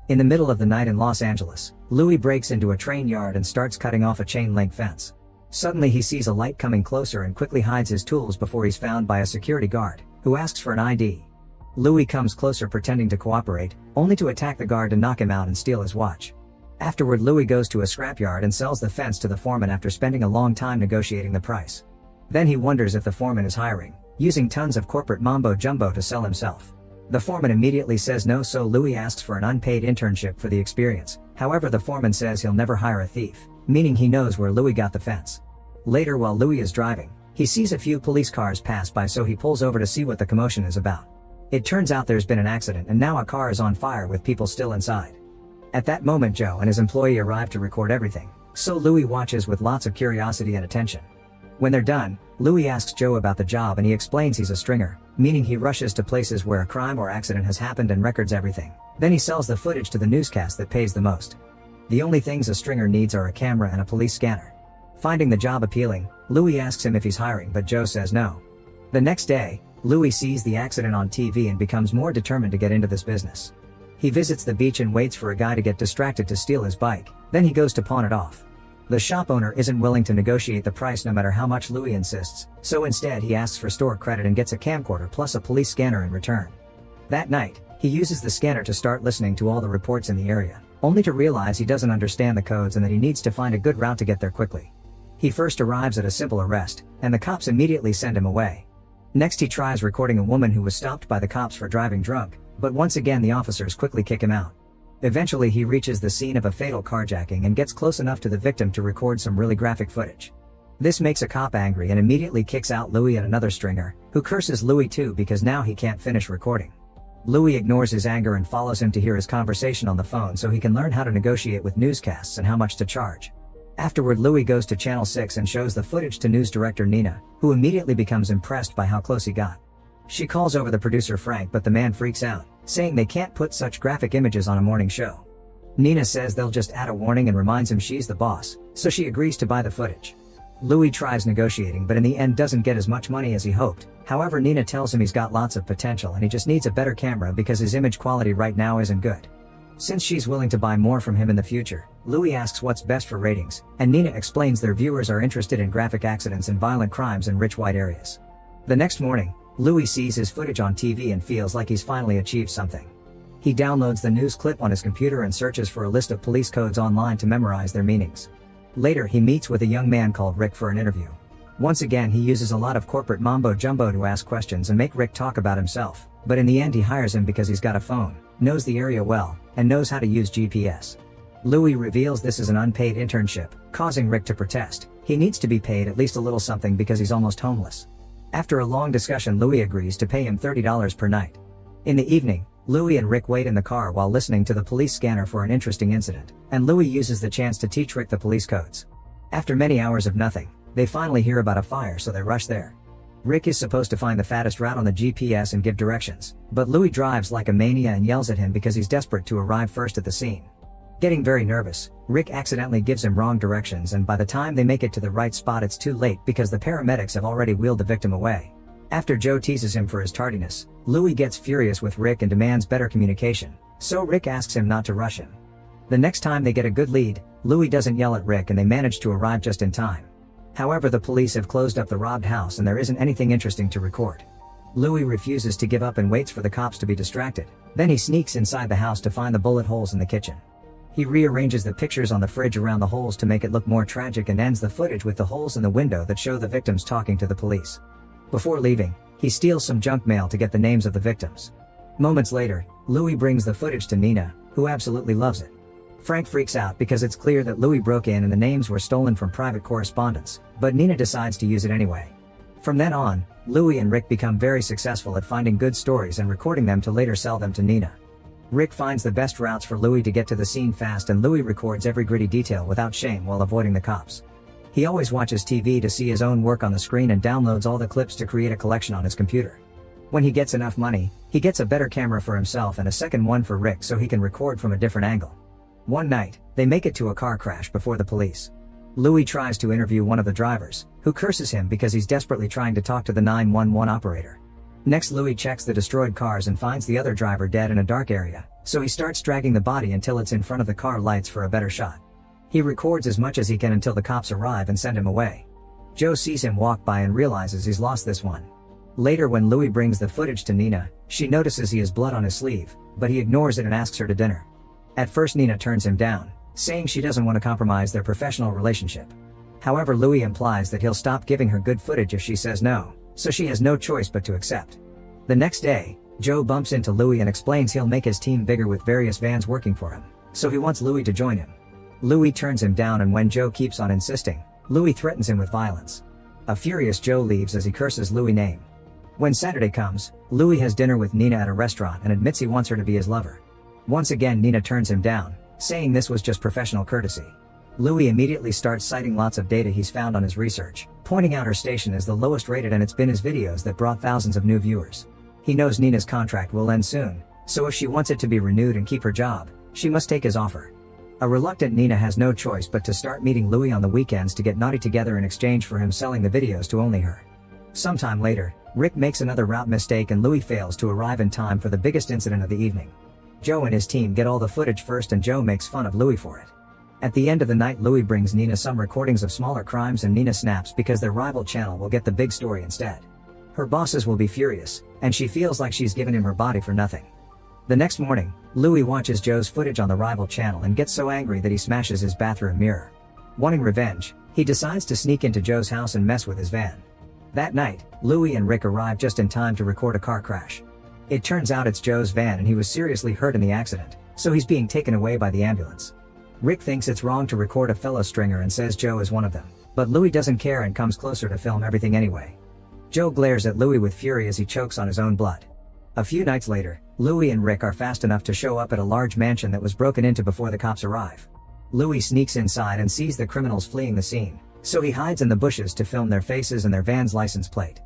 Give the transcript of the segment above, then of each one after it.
In the middle of the night in Los Angeles, Louis breaks into a train yard and starts cutting off a chain link fence. Suddenly he sees a light coming closer and quickly hides his tools before he's found by a security guard, who asks for an ID. Louis comes closer pretending to cooperate, only to attack the guard to knock him out and steal his watch. Afterward, Louis goes to a scrapyard and sells the fence to the foreman after spending a long time negotiating the price. Then he wonders if the foreman is hiring, using tons of corporate mambo jumbo to sell himself. The foreman immediately says no, so Louis asks for an unpaid internship for the experience. However, the foreman says he'll never hire a thief, meaning he knows where Louis got the fence. Later, while Louis is driving, he sees a few police cars pass by, so he pulls over to see what the commotion is about. It turns out there's been an accident and now a car is on fire with people still inside. At that moment, Joe and his employee arrive to record everything, so Louis watches with lots of curiosity and attention. When they're done, Louis asks Joe about the job and he explains he's a stringer, meaning he rushes to places where a crime or accident has happened and records everything. Then he sells the footage to the newscast that pays the most. The only things a stringer needs are a camera and a police scanner. Finding the job appealing, Louis asks him if he's hiring, but Joe says no. The next day, Louis sees the accident on TV and becomes more determined to get into this business. He visits the beach and waits for a guy to get distracted to steal his bike, then he goes to pawn it off. The shop owner isn't willing to negotiate the price no matter how much Louis insists, so instead he asks for store credit and gets a camcorder plus a police scanner in return. That night, he uses the scanner to start listening to all the reports in the area, only to realize he doesn't understand the codes and that he needs to find a good route to get there quickly. He first arrives at a simple arrest, and the cops immediately send him away. Next, he tries recording a woman who was stopped by the cops for driving drunk, but once again the officers quickly kick him out. Eventually he reaches the scene of a fatal carjacking and gets close enough to the victim to record some really graphic footage. This makes a cop angry and immediately kicks out Louis and another stringer, who curses Louis too because now he can't finish recording. Louis ignores his anger and follows him to hear his conversation on the phone so he can learn how to negotiate with newscasts and how much to charge. Afterward, Louis goes to Channel 6 and shows the footage to news director Nina, who immediately becomes impressed by how close he got. She calls over the producer Frank, but the man freaks out, saying they can't put such graphic images on a morning show. Nina says they'll just add a warning and reminds him she's the boss, so she agrees to buy the footage. Louis tries negotiating but in the end doesn't get as much money as he hoped. However, Nina tells him he's got lots of potential and he just needs a better camera because his image quality right now isn't good. Since she's willing to buy more from him in the future, Louis asks what's best for ratings, and Nina explains their viewers are interested in graphic accidents and violent crimes in rich white areas. The next morning, Louis sees his footage on TV and feels like he's finally achieved something. He downloads the news clip on his computer and searches for a list of police codes online to memorize their meanings. Later, he meets with a young man called Rick for an interview. Once again, he uses a lot of corporate mambo jumbo to ask questions and make Rick talk about himself, but in the end he hires him because he's got a phone, knows the area well, and knows how to use GPS. Louis reveals this is an unpaid internship, causing Rick to protest. He needs to be paid at least a little something because he's almost homeless. After a long discussion, Louis agrees to pay him $30 per night. In the evening, Louis and Rick wait in the car while listening to the police scanner for an interesting incident, and Louis uses the chance to teach Rick the police codes. After many hours of nothing, they finally hear about a fire, so they rush there. Rick is supposed to find the fattest route on the GPS and give directions, but Louis drives like a mania and yells at him because he's desperate to arrive first at the scene. Getting very nervous, Rick accidentally gives him wrong directions, and by the time they make it to the right spot it's too late because the paramedics have already wheeled the victim away. After Joe teases him for his tardiness, Louis gets furious with Rick and demands better communication, so Rick asks him not to rush him. The next time they get a good lead, Louis doesn't yell at Rick and they manage to arrive just in time. However, the police have closed up the robbed house and there isn't anything interesting to record. Louis refuses to give up and waits for the cops to be distracted. Then he sneaks inside the house to find the bullet holes in the kitchen. He rearranges the pictures on the fridge around the holes to make it look more tragic and ends the footage with the holes in the window that show the victims talking to the police. Before leaving, he steals some junk mail to get the names of the victims. Moments later, Louis brings the footage to Nina, who absolutely loves it. Frank freaks out because it's clear that Louis broke in and the names were stolen from private correspondence, but Nina decides to use it anyway. From then on, Louis and Rick become very successful at finding good stories and recording them to later sell them to Nina. Rick finds the best routes for Louis to get to the scene fast, and Louis records every gritty detail without shame while avoiding the cops. He always watches TV to see his own work on the screen and downloads all the clips to create a collection on his computer. When he gets enough money, he gets a better camera for himself and a second one for Rick so he can record from a different angle. One night, they make it to a car crash before the police. Louis tries to interview one of the drivers, who curses him because he's desperately trying to talk to the 911 operator. Next, Louis checks the destroyed cars and finds the other driver dead in a dark area, so he starts dragging the body until it's in front of the car lights for a better shot. He records as much as he can until the cops arrive and send him away. Joe sees him walk by and realizes he's lost this one. Later, when Louis brings the footage to Nina, she notices he has blood on his sleeve, but he ignores it and asks her to dinner. At first Nina turns him down, saying she doesn't want to compromise their professional relationship. However, Louis implies that he'll stop giving her good footage if she says no, so she has no choice but to accept. The next day, Joe bumps into Louis and explains he'll make his team bigger with various vans working for him, so he wants Louis to join him. Louis turns him down, and when Joe keeps on insisting, Louis threatens him with violence. A furious Joe leaves as he curses Louis' name. When Saturday comes, Louis has dinner with Nina at a restaurant and admits he wants her to be his lover. Once again Nina turns him down, saying this was just professional courtesy. Louis immediately starts citing lots of data he's found on his research, pointing out her station as the lowest rated, and it's been his videos that brought thousands of new viewers. He knows Nina's contract will end soon, so if she wants it to be renewed and keep her job, she must take his offer. A reluctant Nina has no choice but to start meeting Louis on the weekends to get naughty together in exchange for him selling the videos to only her. Sometime later, Rick makes another route mistake and Louis fails to arrive in time for the biggest incident of the evening. Joe and his team get all the footage first and Joe makes fun of Louis for it. At the end of the night, Louis brings Nina some recordings of smaller crimes and Nina snaps because their rival channel will get the big story instead. Her bosses will be furious, and she feels like she's given him her body for nothing. The next morning, Louis watches Joe's footage on the rival channel and gets so angry that he smashes his bathroom mirror. Wanting revenge, he decides to sneak into Joe's house and mess with his van. That night, Louis and Rick arrive just in time to record a car crash. It turns out it's Joe's van and he was seriously hurt in the accident, so he's being taken away by the ambulance. Rick thinks it's wrong to record a fellow stringer and says Joe is one of them, but Louis doesn't care and comes closer to film everything anyway. Joe glares at Louis with fury as he chokes on his own blood. A few nights later, Louis and Rick are fast enough to show up at a large mansion that was broken into before the cops arrive. Louis sneaks inside and sees the criminals fleeing the scene, so he hides in the bushes to film their faces and their van's license plate.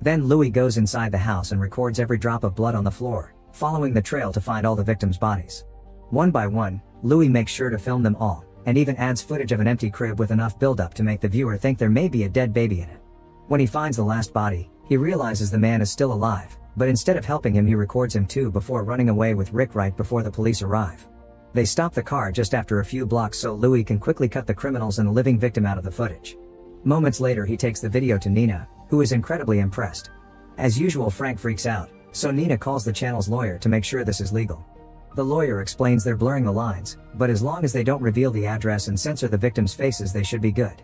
Then Louis goes inside the house and records every drop of blood on the floor, following the trail to find all the victims' bodies. One by one, Louis makes sure to film them all, and even adds footage of an empty crib with enough buildup to make the viewer think there may be a dead baby in it. When he finds the last body, he realizes the man is still alive, but instead of helping him he records him too before running away with Rick right before the police arrive. They stop the car just after a few blocks so Louis can quickly cut the criminals and the living victim out of the footage. Moments later he takes the video to Nina, who is incredibly impressed. As usual, Frank freaks out, so Nina calls the channel's lawyer to make sure this is legal. The lawyer explains they're blurring the lines, but as long as they don't reveal the address and censor the victims' faces they should be good.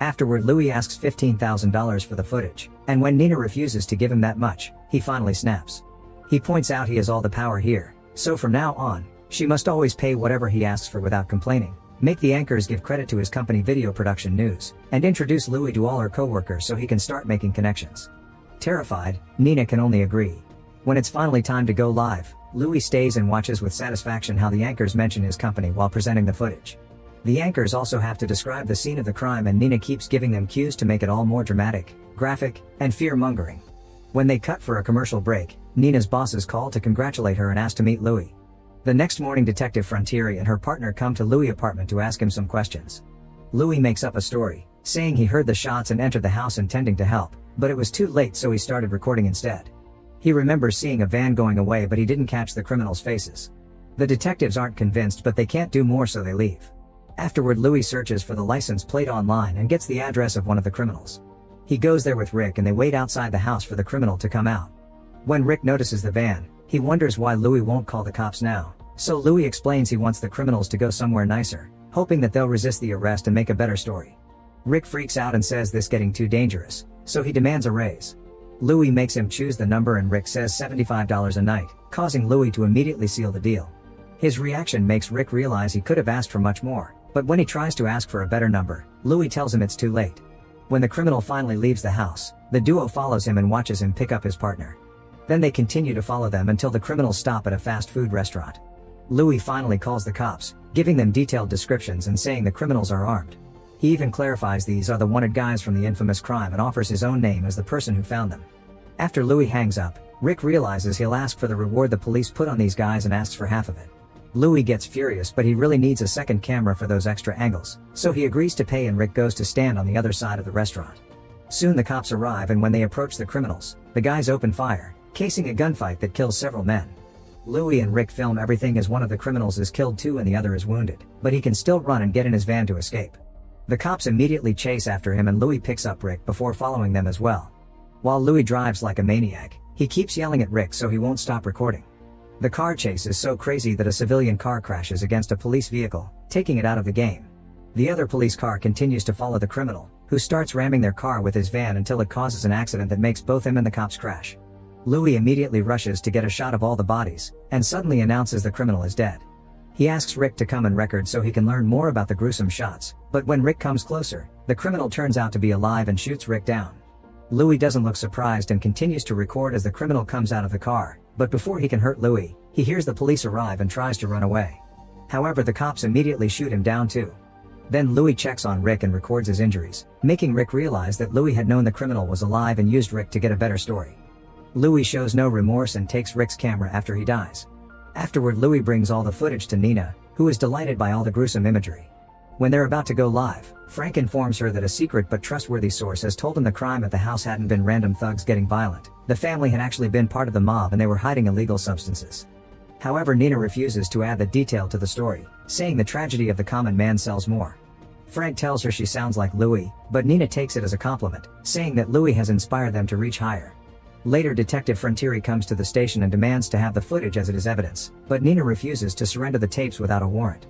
Afterward Louis asks $15,000 for the footage, and when Nina refuses to give him that much, he finally snaps. He points out he has all the power here, so from now on, she must always pay whatever he asks for without complaining, make the anchors give credit to his company Video Production News, and introduce Louis to all her co-workers so he can start making connections. Terrified, Nina can only agree. When it's finally time to go live, Louis stays and watches with satisfaction how the anchors mention his company while presenting the footage. The anchors also have to describe the scene of the crime and Nina keeps giving them cues to make it all more dramatic, graphic, and fear-mongering. When they cut for a commercial break, Nina's bosses call to congratulate her and ask to meet Louis. The next morning Detective Frontieri and her partner come to Louis' apartment to ask him some questions. Louis makes up a story, saying he heard the shots and entered the house intending to help, but it was too late so he started recording instead. He remembers seeing a van going away but he didn't catch the criminals' faces. The detectives aren't convinced but they can't do more so they leave. Afterward Louis searches for the license plate online and gets the address of one of the criminals. He goes there with Rick and they wait outside the house for the criminal to come out. When Rick notices the van, he wonders why Louis won't call the cops now, so Louis explains he wants the criminals to go somewhere nicer, hoping that they'll resist the arrest and make a better story. Rick freaks out and says this getting too dangerous, so he demands a raise. Louis makes him choose the number and Rick says $75 a night, causing Louis to immediately seal the deal. His reaction makes Rick realize he could have asked for much more, but when he tries to ask for a better number, Louis tells him it's too late. When the criminal finally leaves the house, the duo follows him and watches him pick up his partner. Then they continue to follow them until the criminals stop at a fast food restaurant. Louis finally calls the cops, giving them detailed descriptions and saying the criminals are armed. He even clarifies these are the wanted guys from the infamous crime and offers his own name as the person who found them. After Louis hangs up, Rick realizes he'll ask for the reward the police put on these guys and asks for half of it. Louis gets furious but he really needs a second camera for those extra angles, so he agrees to pay and Rick goes to stand on the other side of the restaurant. Soon the cops arrive and when they approach the criminals, the guys open fire, casing a gunfight that kills several men. Louis and Rick film everything as one of the criminals is killed too and the other is wounded, but he can still run and get in his van to escape. The cops immediately chase after him and Louis picks up Rick before following them as well. While Louis drives like a maniac, he keeps yelling at Rick so he won't stop recording. The car chase is so crazy that a civilian car crashes against a police vehicle, taking it out of the game. The other police car continues to follow the criminal, who starts ramming their car with his van until it causes an accident that makes both him and the cops crash. Louis immediately rushes to get a shot of all the bodies, and suddenly announces the criminal is dead. He asks Rick to come and record so he can learn more about the gruesome shots, but when Rick comes closer, the criminal turns out to be alive and shoots Rick down. Louis doesn't look surprised and continues to record as the criminal comes out of the car, but before he can hurt Louis, he hears the police arrive and tries to run away. However, the cops immediately shoot him down too. Then Louis checks on Rick and records his injuries, making Rick realize that Louis had known the criminal was alive and used Rick to get a better story. Louis shows no remorse and takes Rick's camera after he dies. Afterward, Louis brings all the footage to Nina, who is delighted by all the gruesome imagery. When they're about to go live, Frank informs her that a secret but trustworthy source has told him the crime at the house hadn't been random thugs getting violent. The family had actually been part of the mob and they were hiding illegal substances. However, Nina refuses to add that detail to the story, saying the tragedy of the common man sells more. Frank tells her she sounds like Louis, but Nina takes it as a compliment, saying that Louis has inspired them to reach higher. Later, Detective Frontieri comes to the station and demands to have the footage as it is evidence, but Nina refuses to surrender the tapes without a warrant.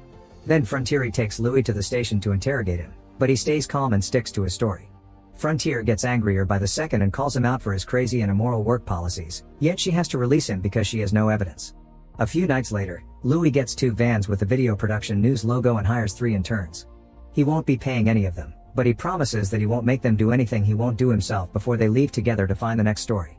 Then Frontieri takes Louis to the station to interrogate him, but he stays calm and sticks to his story. Frontier gets angrier by the second and calls him out for his crazy and immoral work policies, yet she has to release him because she has no evidence. A few nights later, Louis gets 2 vans with the Video Production News logo and hires 3 interns. He won't be paying any of them, but he promises that he won't make them do anything he won't do himself before they leave together to find the next story.